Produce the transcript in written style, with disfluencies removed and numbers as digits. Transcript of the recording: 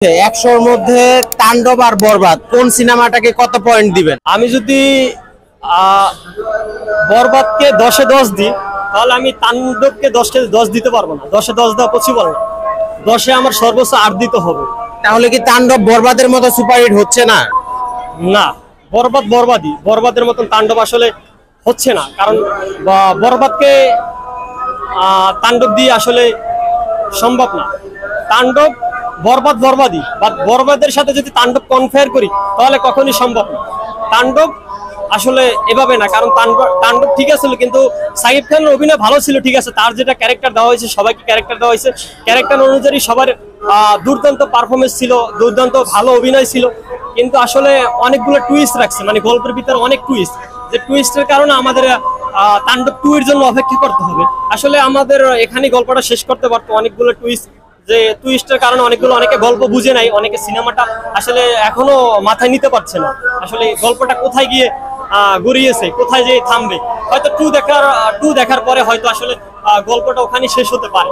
100-র মধ্যে তাণ্ডব আর বরবাদ কোন সিনেমাটাকে কত পয়েন্ট দিবেন? আমি যদি বরবাদকে 10-এ 10 দিই তাহলে আমি তাণ্ডবকে 10-এ 10 দিতে পারবো না। 10-এ 10 দেওয়া পসিবল না। 10-এ আমার সর্বোচ্চ 8 দিতে হবে। তাহলে কি তাণ্ডব বরবাদের মতো সুপারহিট হচ্ছে না? না, বরবাদ বরবাদই, বরবাদের মতন তাণ্ডব আসলে হচ্ছে না। কারণ বরবাদকে তাণ্ডব দিয়ে আসলে সম্ভব না। তাণ্ডব বরবাদ বরবাদই, বা বরবাদের সাথে যদি তাণ্ডব কনফেয়ার করি তাহলে কখনই সম্ভব না। তাণ্ডব আসলে এভাবে না, কারণ তাণ্ডব ঠিক আছে, কিন্তু সাকিব খানের অভিনয় ভালো ছিল, ঠিক আছে, তার যেটা ক্যারেক্টার দেওয়া হয়েছে, সবাইকে ক্যারেক্টার দেওয়া হয়েছে, ক্যারেক্টার অনুযায়ী সবার দুর্দান্ত পারফরমেন্স ছিল, দুর্দান্ত ভালো অভিনয় ছিল, কিন্তু আসলে অনেকগুলো টুইস্ট রাখছে, মানে গল্পের ভিতরে অনেক টুইস্ট, যে টুইস্টের কারণে আমাদের তাণ্ডব 2 এর জন্য অপেক্ষা করতে হবে। আসলে আমাদের এখানে গল্পটা শেষ করতে পারতো। অনেকগুলো টুইস্ট, যে টুইস্টের কারণে অনেকে গল্প বুঝে নাই, অনেকে সিনেমাটা আসলে এখনো মাথায় নিতে পারছে না আসলে গল্পটা কোথায় গিয়ে গড়িয়েছে, কোথায় যে থামবে। হয়তো 2 দেখার পরে হয়তো আসলে গল্পটা ওখানে শেষ হতে পারে।